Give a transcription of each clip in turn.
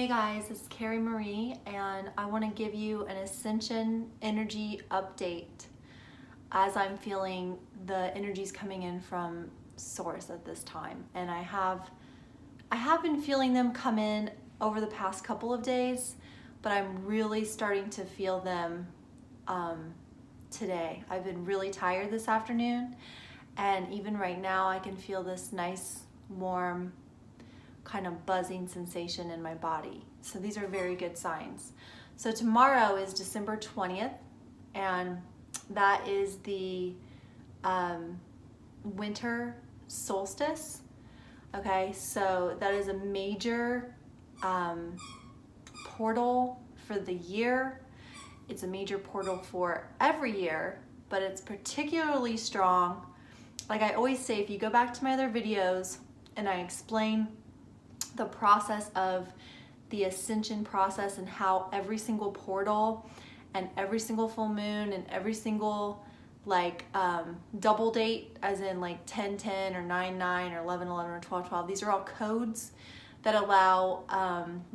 Hey guys, it's Carrie Marie, and I want to give you an Ascension energy update as I'm feeling the energies coming in from Source at this time. And I have been feeling them come in over the past couple of days, but I'm really starting to feel them today. I've been really tired this afternoon, and even right now I can feel this nice, warm, kind of buzzing sensation in my body. So these are very good signs. So tomorrow is December 20th, and that is the Winter Solstice. Okay, so that is a major portal for the year. It's a major portal for every year, but it's particularly strong. Like I always say, if you go back to my other videos and I explain the process of the Ascension process and how every single portal and every single full moon and every single double date, as in like 10-10 or 9-9 or 11-11 or 12-12, these are all codes that allow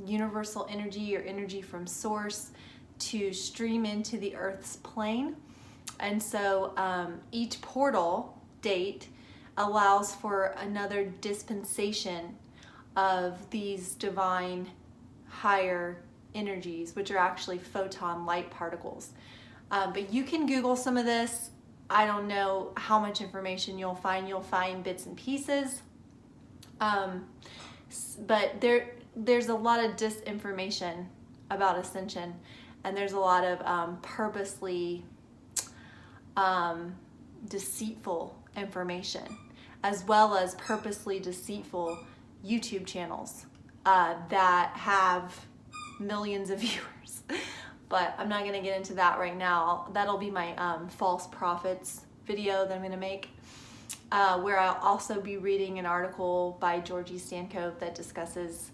universal energy or energy from Source to stream into the Earth's plane. And so each portal date allows for another dispensation of these divine higher energies, which are actually photon light particles. But you can Google some of this. I don't know how much information you'll find. You'll find bits and pieces. But there's a lot of disinformation about Ascension, and there's a lot of purposely deceitful information, as well as purposely deceitful YouTube channels that have millions of viewers. But I'm not going to get into that right now. That'll be my false prophets video that I'm going to make, where I'll also be reading an article by Georgie Stanko that discusses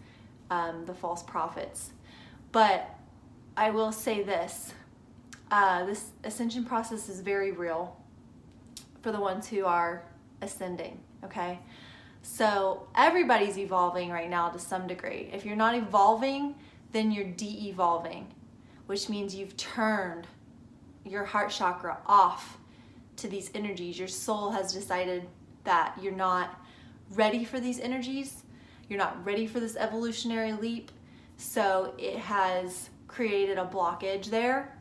the false prophets. But I will say this Ascension process is very real for the ones who are ascending, okay? So everybody's evolving right now to some degree. If you're not evolving, then you're de-evolving, which means you've turned your heart chakra off to these energies. Your soul has decided that you're not ready for these energies. You're not ready for this evolutionary leap. So it has created a blockage there,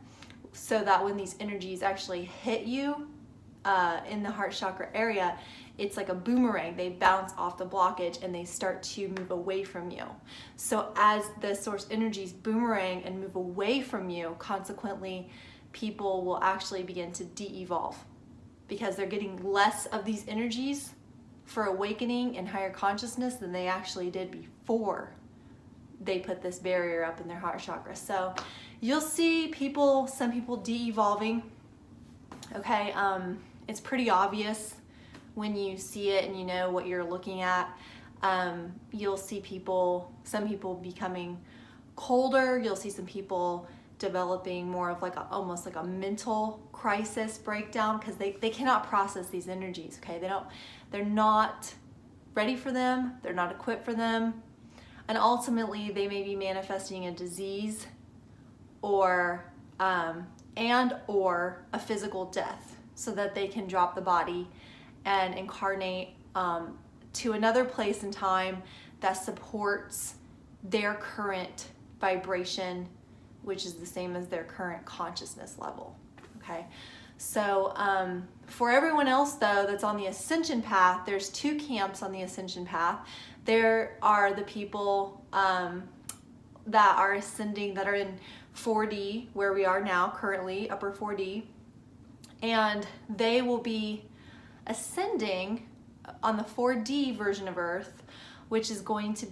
so that when these energies actually hit you in the heart chakra area, it's like a boomerang. They bounce off the blockage and they start to move away from you. So as the source energies boomerang and move away from you, consequently, people will actually begin to de-evolve because they're getting less of these energies for awakening and higher consciousness than they actually did before they put this barrier up in their heart chakra. So you'll see some people de-evolving. Okay, it's pretty obvious when you see it and you know what you're looking at. You'll see some people becoming colder. You'll see some people developing more of almost like a mental crisis breakdown because they cannot process these energies, okay? They're not ready for them. They're not equipped for them. And ultimately, they may be manifesting a disease or a physical death so that they can drop the body and incarnate to another place in time that supports their current vibration, which is the same as their current consciousness level, okay? So for everyone else, though, that's on the Ascension path, there's two camps on the Ascension path. There are the people that are ascending, that are in 4D, where we are now currently, upper 4D, and they will be ascending on the 4D version of Earth, which is going to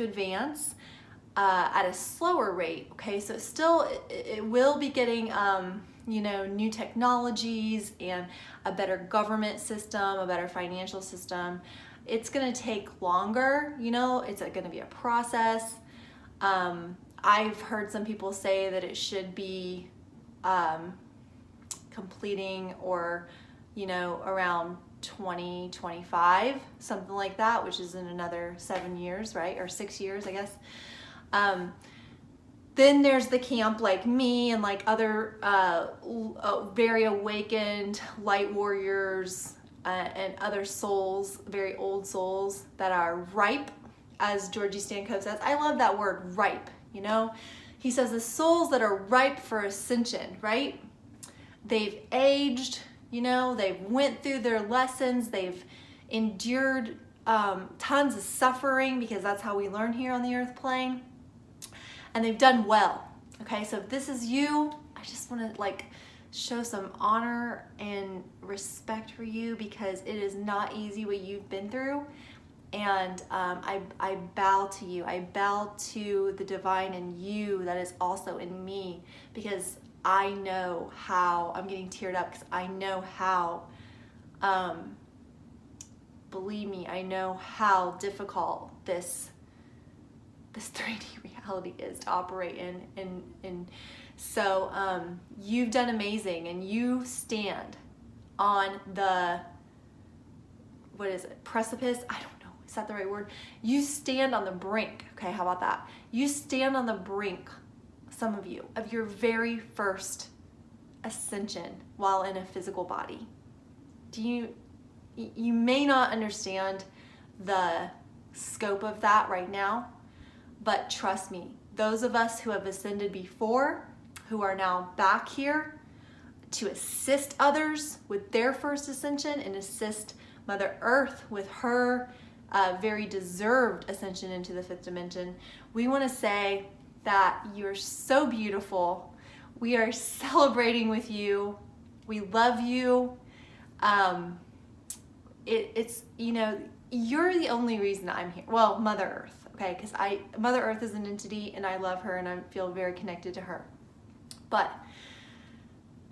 advance at a slower rate. Okay, so it will be getting new technologies and a better government system, a better financial system. It's going to take longer. It's going to be a process. I've heard some people say that it should be completing or around 2025, something like that, which is in another 7 years, right? Or 6 years, I guess. Then there's the camp like me and like other very awakened light warriors and other souls, very old souls that are ripe, as Georgie Stanko says. I love that word, ripe, you know? He says the souls that are ripe for ascension, right? They've aged, you know, they've went through their lessons, they've endured tons of suffering, because that's how we learn here on the earth plane. And they've done well. Okay, so if this is you, I just want to like show some honor and respect for you, because it is not easy what you've been through. And I bow to you. I bow to the divine in you that is also in me, because I know how, I'm getting teared up because I know how, believe me, I know how difficult this 3D reality is to operate in. And so you've done amazing, and you stand on the, what is it, precipice? I don't know, is that the right word? You stand on the brink, okay, how about that? You stand on the brink, some of you, of your very first ascension while in a physical body. You may not understand the scope of that right now, but trust me, those of us who have ascended before, who are now back here to assist others with their first ascension and assist Mother Earth with her very deserved ascension into the 5th dimension, we want to say that you're so beautiful. We are celebrating with you. We love you. It's, you know, you're the only reason I'm here. Well, Mother Earth. Okay, because Mother Earth is an entity and I love her and I feel very connected to her. But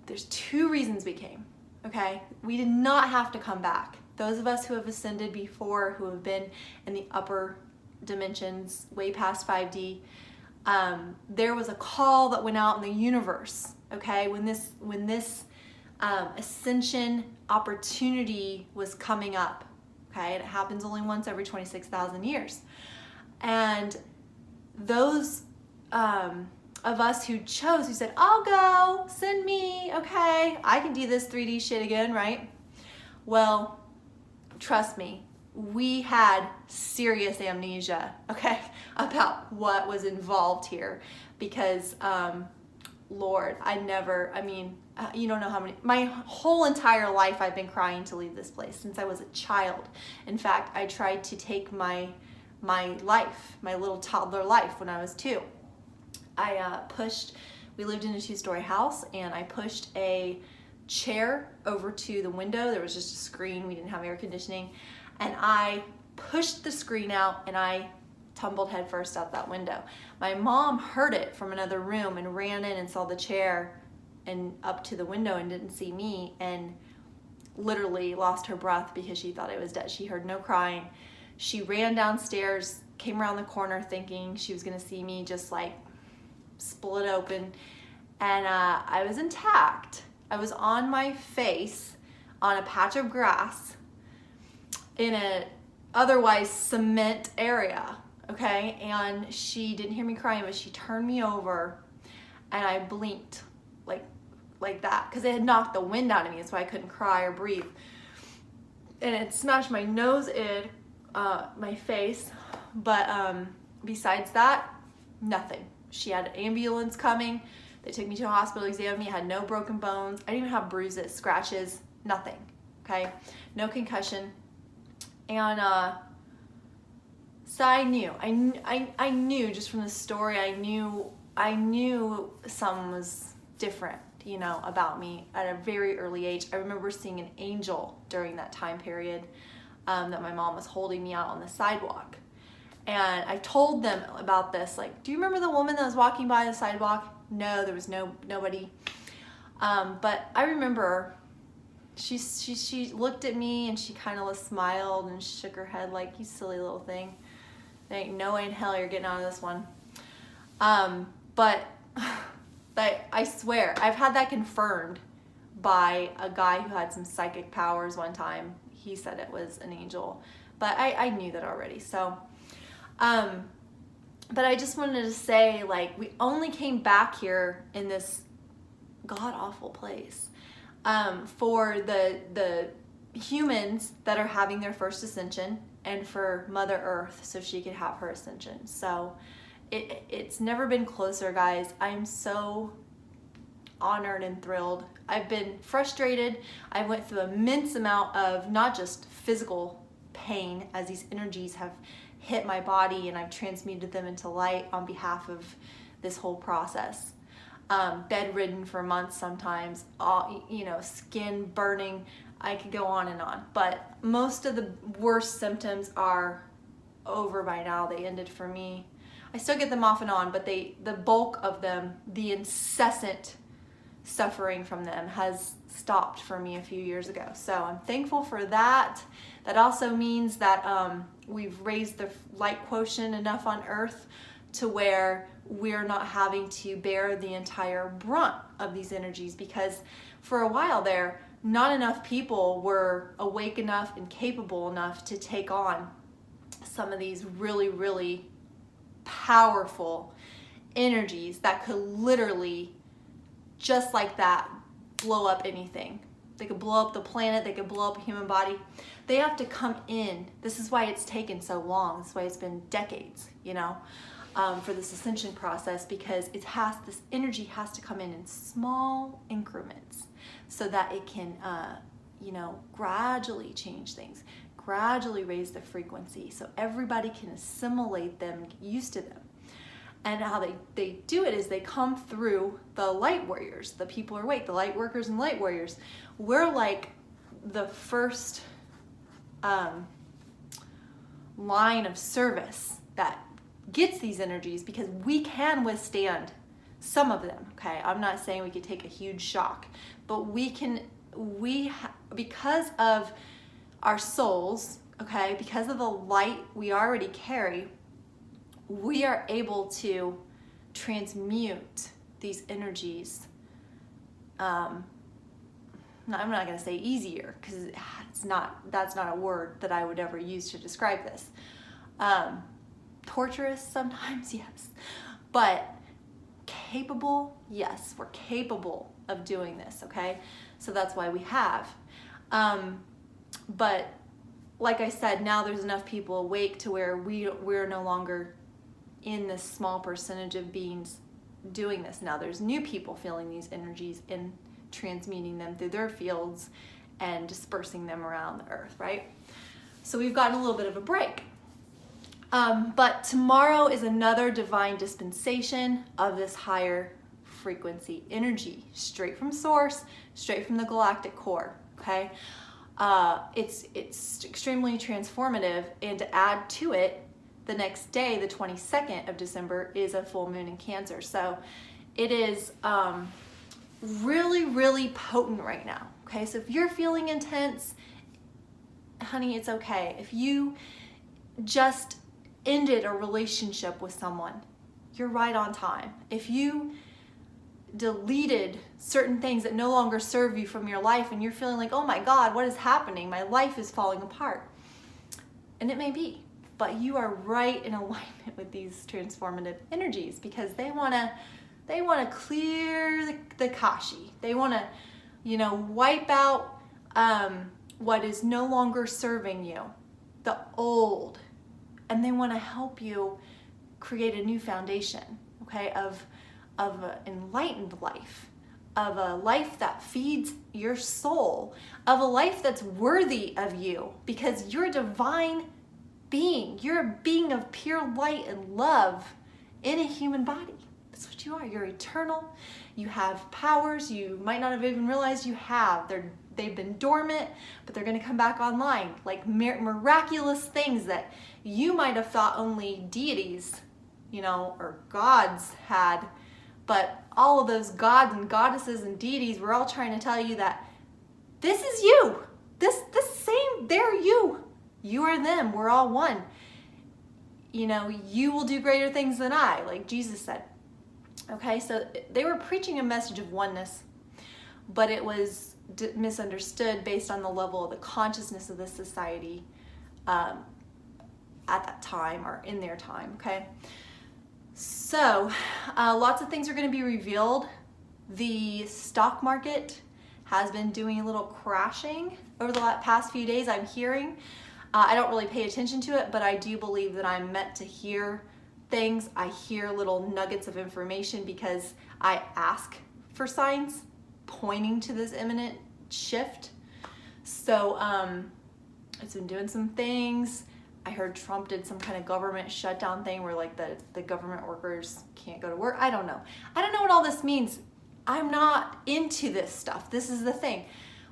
there's 2 reasons we came, okay? We did not have to come back. Those of us who have ascended before, who have been in the upper dimensions, way past 5D, there was a call that went out in the universe, okay? When this ascension opportunity was coming up, okay? And it happens only once every 26,000 years. And those of us who chose, who said, I'll go, send me, okay, I can do this 3D shit again, right? Well, trust me, we had serious amnesia, okay, about what was involved here, because, Lord, you don't know how many, my whole entire life I've been crying to leave this place since I was a child. In fact, I tried to take my life, my little toddler life, when I was 2. We lived in a 2-story house, and I pushed a chair over to the window. There was just a screen, we didn't have air conditioning, and I pushed the screen out and I tumbled headfirst out that window. My mom heard it from another room and ran in and saw the chair and up to the window and didn't see me, and literally lost her breath because she thought I was dead. She heard no crying. She ran downstairs, came around the corner thinking she was gonna see me just like split open, and I was intact. I was on my face on a patch of grass in a otherwise cement area, okay? And she didn't hear me crying, but she turned me over and I blinked like that, because it had knocked the wind out of me, so I couldn't cry or breathe. And it smashed my nose in my face, but besides that, nothing. She had an ambulance coming. They took me to a hospital, examined me. I had no broken bones. I didn't even have bruises, scratches, nothing, okay? No concussion. And so I knew just from the story, I knew something was different, you know, about me at a very early age. I remember seeing an angel during that time period, that my mom was holding me out on the sidewalk. And I told them about this, like, do you remember the woman that was walking by the sidewalk? No, there was nobody. But I remember she looked at me and she kind of smiled and shook her head like, you silly little thing. There ain't no way in hell you're getting out of this one. But I swear, I've had that confirmed by a guy who had some psychic powers one time. he said it was an angel, but I knew that already. So, but I just wanted to say, like, we only came back here in this god-awful place for the humans that are having their first ascension, and for Mother Earth so she could have her ascension. So it's never been closer, guys. I'm so honored and thrilled. I've been frustrated. I went through an immense amount of not just physical pain as these energies have hit my body, and I've transmuted them into light on behalf of this whole process. Bedridden for months sometimes, skin burning. I could go on and on, but most of the worst symptoms are over by now. They ended for me. I still get them off and on, but the bulk of them, the incessant suffering from them, has stopped for me a few years ago. So I'm thankful for that. That also means that we've raised the light quotient enough on Earth to where we're not having to bear the entire brunt of these energies, because for a while there, not enough people were awake enough and capable enough to take on some of these really, really powerful energies that could literally, just like that, blow up anything. They could blow up the planet, they could blow up a human body. They have to come in. This is why it's taken so long. This is why it's been decades, for this ascension process, because this energy has to come in small increments so that it can, gradually change things, gradually raise the frequency so everybody can assimilate them, get used to them. And how they do it is they come through the light warriors, the people who are awake, the light workers and light warriors. We're like the first line of service that gets these energies, because we can withstand some of them, okay? I'm not saying we could take a huge shock, but because of our souls, okay, because of the light we already carry, we are able to transmute these energies. I'm not going to say easier, because that's not a word that I would ever use to describe this. Torturous sometimes, yes, but capable, yes, we're capable of doing this, okay? So that's why we have. But like I said, now there's enough people awake to where we're no longer in this small percentage of beings doing this. Now there's new people feeling these energies and transmuting them through their fields and dispersing them around the earth, right? So we've gotten a little bit of a break. But tomorrow is another divine dispensation of this higher frequency energy, straight from source, straight from the galactic core, okay? It's extremely transformative, and to add to it, the next day, the 22nd of December, is a full moon in Cancer. So it is really, really potent right now, okay? So if you're feeling intense, honey, it's okay. If you just ended a relationship with someone, you're right on time. If you deleted certain things that no longer serve you from your life and you're feeling like, oh my God, what is happening? My life is falling apart. And it may be, but you are right in alignment with these transformative energies, because they want to clear the kashi. They want to, wipe out what is no longer serving you, the old. And they want to help you create a new foundation, okay, of an enlightened life, of a life that feeds your soul, of a life that's worthy of you, because you're a divine being. You're a being of pure light and love in a human body. That's what you are. You're eternal. You have powers you might not have even realized you have. They've been dormant, but they're going to come back online, like miraculous things that you might have thought only deities, or gods had. But all of those gods and goddesses and deities were all trying to tell you that this is you. This same, they're you. You are them. We're all one. You will do greater things than I, like Jesus said. Okay, so they were preaching a message of oneness, but it was misunderstood based on the level of the consciousness of this society at that time or in their time, okay? So lots of things are going to be revealed. The stock market has been doing a little crashing over the past few days, I'm hearing. I don't really pay attention to it, but I do believe that I'm meant to hear things. I hear little nuggets of information because I ask for signs pointing to this imminent shift. So it's been doing some things. I heard Trump did some kind of government shutdown thing where like the government workers can't go to work. I don't know. I don't know what all this means. I'm not into this stuff. This is the thing.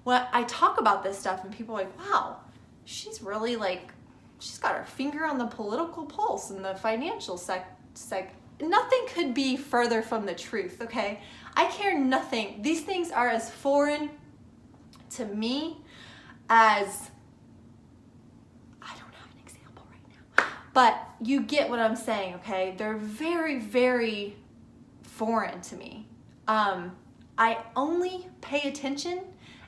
When I talk about this stuff and people are like, wow, she's really like, she's got her finger on the political pulse and the financial nothing could be further from the truth, okay? I care nothing. These things are as foreign to me as, I don't have an example right now, but you get what I'm saying, okay? They're very, very foreign to me. I only pay attention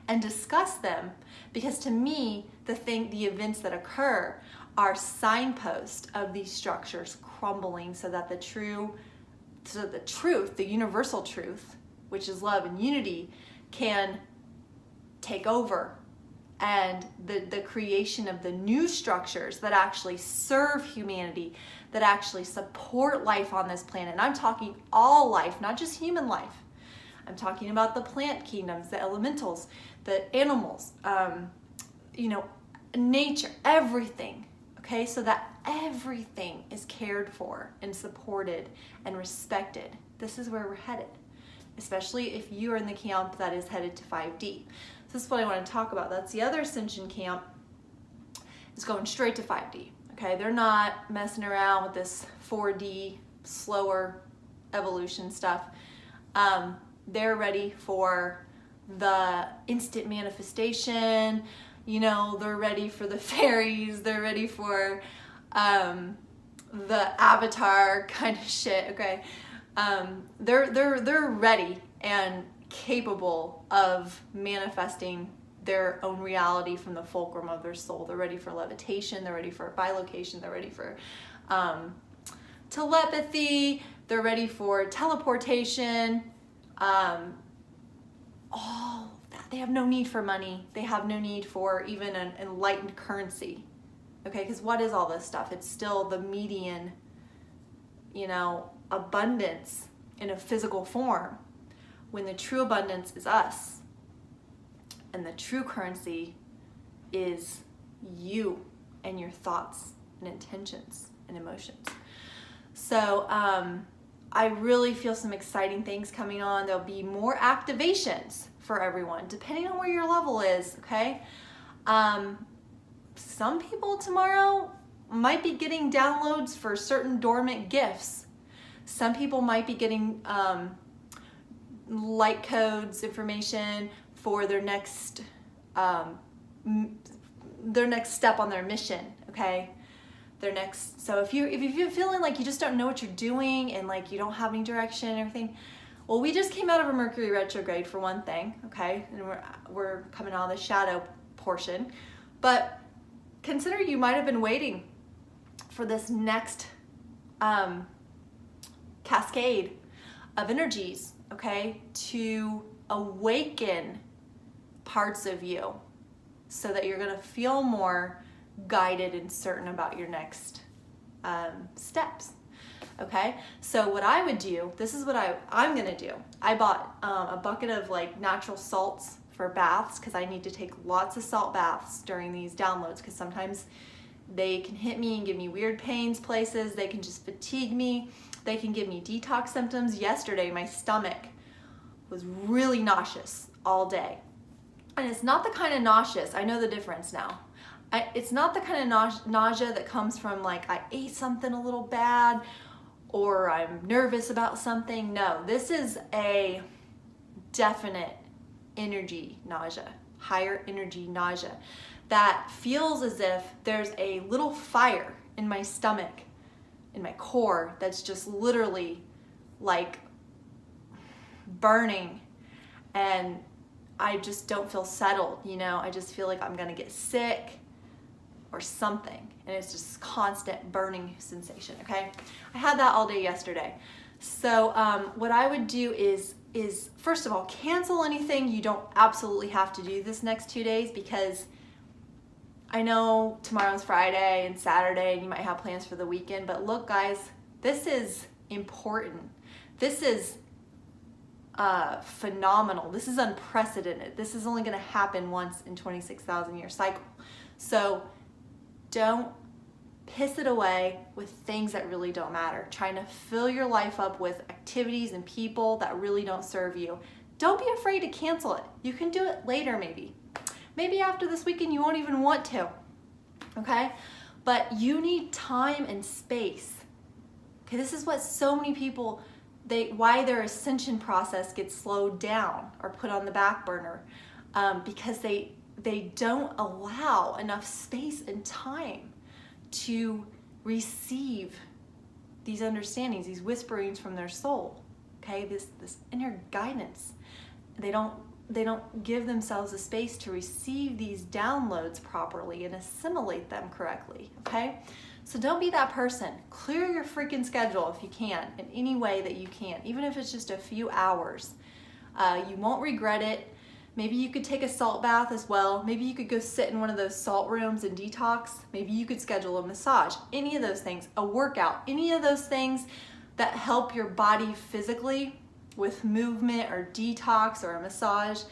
and discuss them because to me, the events that occur are signposts of these structures crumbling so that the truth, the universal truth, which is love and unity, can take over, and the creation of the new structures that actually serve humanity, that actually support life on this planet. And I'm talking all life, not just human life. I'm talking about the plant kingdoms, the elementals, the animals, nature, everything. Okay, so that everything is cared for and supported and respected. This is where we're headed, especially if you are in the camp that is headed to 5D. So this is what I want to talk about. That's the other Ascension camp. It's going straight to 5D. Okay, they're not messing around with this 4D slower evolution stuff. They're ready for the instant manifestation. They're ready for the fairies. They're ready for the avatar kind of shit. Okay, they're ready and capable of manifesting their own reality from the fulcrum of their soul. They're ready for levitation. They're ready for bilocation. They're ready for telepathy. They're ready for teleportation. All of that. They have no need for money. They have no need for even an enlightened currency. Okay, because what is all this stuff? It's still the median, abundance in a physical form, when the true abundance is us. And the true currency is you and your thoughts and intentions and emotions. So I really feel some exciting things coming on. There'll be more activations for everyone, depending on where your level is, okay? Some people tomorrow might be getting downloads for certain dormant gifts. Some people might be getting light codes, information for their next step on their mission, okay? So if you're feeling like you just don't know what you're doing and like you don't have any direction and everything, well, we just came out of a Mercury retrograde for one thing, okay? And we're coming out of the shadow portion. But consider you might have been waiting for this next cascade of energies, okay, to awaken parts of you so that you're going to feel more guided and certain about your next steps. Okay, so what I would do, this is what I'm going to do. I bought a bucket of like natural salts for baths because I need to take lots of salt baths during these downloads because sometimes they can hit me and give me weird pains places. They can just fatigue me. They can give me detox symptoms. Yesterday, my stomach was really nauseous all day. And it's not the kind of nauseous, I know the difference now. It's not the kind of nausea that comes from like I ate something a little bad or I'm nervous about something. No, this is a definite energy nausea, higher energy nausea that feels as if there's a little fire in my stomach, in my core, that's just literally like burning, and I just don't feel settled, you know, I just feel like I'm gonna get sick or something, and it's just constant burning sensation, okay? I had that all day yesterday. So what I would do is first of all, cancel anything you don't absolutely have to do this next 2 days, because I know tomorrow's Friday and Saturday and you might have plans for the weekend, but look guys, this is important. This is phenomenal. This is unprecedented. This is only gonna happen once in 26,000 year cycle. So don't piss it away with things that really don't matter, trying to fill your life up with activities and people that really don't serve you. Don't be afraid to cancel it. You can do it later maybe. Maybe after this weekend you won't even want to, okay? But you need time and space. Okay, this is what so many people, why their ascension process gets slowed down or put on the back burner, because they don't allow enough space and time to receive these understandings, these whisperings from their soul, okay? This inner guidance. They don't give themselves a space to receive these downloads properly and assimilate them correctly, okay? So don't be that person. Clear your freaking schedule if you can, in any way that you can, even if it's just a few hours. You won't regret it. Maybe you could take a salt bath as well. Maybe you could go sit in one of those salt rooms and detox. Maybe you could schedule a massage, any of those things, a workout, any of those things that help your body physically with movement or detox or a massage.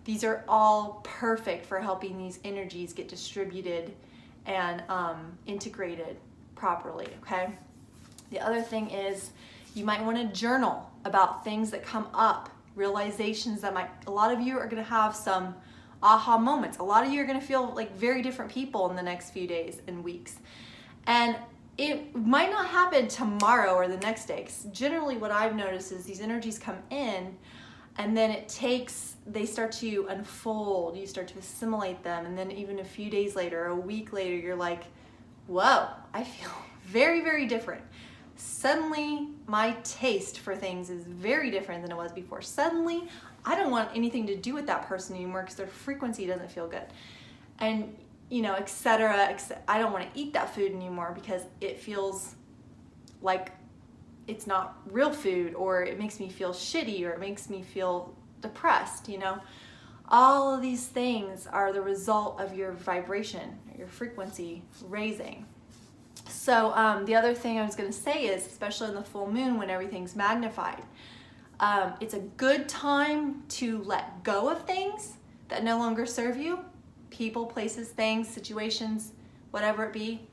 These are all perfect for helping these energies get distributed and integrated properly, okay? The other thing is you might want to journal about things that come up, realizations that a lot of you are going to have some aha moments. A lot of you are going to feel like very different people in the next few days and weeks. And it might not happen tomorrow or the next day. 'Cause generally what I've noticed is these energies come in and then they start to unfold, you start to assimilate them, and then even a few days later, a week later, you're like, whoa, I feel very, very different. Suddenly, my taste for things is very different than it was before. Suddenly, I don't want anything to do with that person anymore because their frequency doesn't feel good. And, you know, etc. I don't want to eat that food anymore because it feels like it's not real food, or it makes me feel shitty, or it makes me feel depressed, you know. All of these things are the result of your vibration, your frequency raising. So the other thing I was going to say is, especially in the full moon when everything's magnified, it's a good time to let go of things that no longer serve you. People, places, things, situations, whatever it be.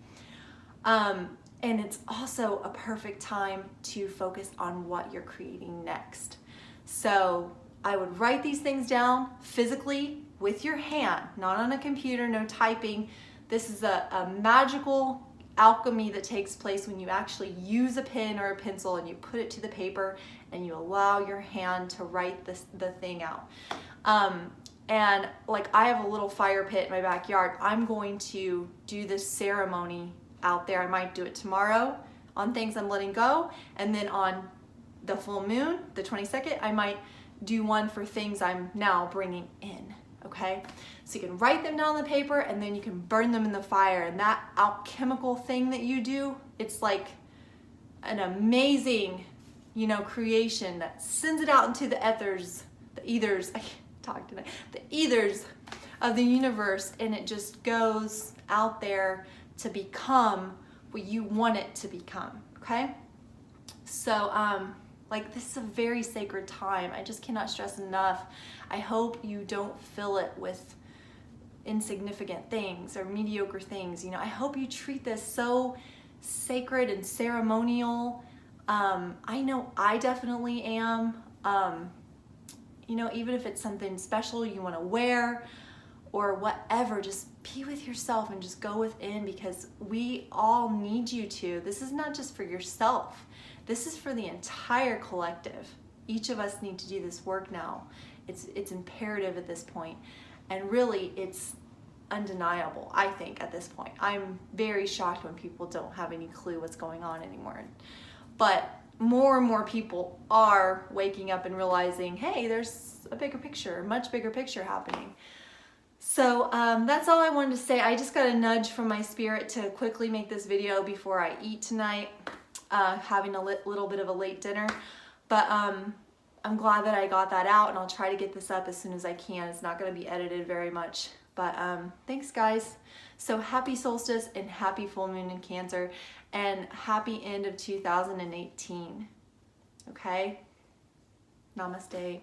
And it's also a perfect time to focus on what you're creating next. So I would write these things down physically with your hand, not on a computer, no typing. This is a magical alchemy that takes place when you actually use a pen or a pencil and you put it to the paper and you allow your hand to write the thing out. And like I have a little fire pit in my backyard. I'm going to do this ceremony out there. I might do it tomorrow on things I'm letting go, and then on the full moon, the 22nd, I might do one for things I'm now bringing in, okay? So you can write them down on the paper and then you can burn them in the fire, and that alchemical thing that you do, it's like an amazing, you know, creation that sends it out into the ethers, the ethers, I can't talk tonight, the ethers of the universe, and it just goes out there to become what you want it to become, okay? So, like, this is a very sacred time. I just cannot stress enough. I hope you don't fill it with insignificant things or mediocre things. You know, I hope you treat this so sacred and ceremonial. I know I definitely am. You know, even if it's something special you want to wear or whatever, just be with yourself and just go within, because we all need you to. This is not just for yourself. This is for the entire collective. Each of us need to do this work now. It's imperative at this point. And really, it's undeniable, I think, at this point. I'm very shocked when people don't have any clue what's going on anymore. But more and more people are waking up and realizing, hey, there's a bigger picture, much bigger picture happening. So that's all I wanted to say. I just got a nudge from my spirit to quickly make this video before I eat tonight, having a little bit of a late dinner. But I'm glad that I got that out, and I'll try to get this up as soon as I can. It's not going to be edited very much. But thanks, guys. So happy solstice and happy full moon in Cancer, and happy end of 2018. Okay? Namaste.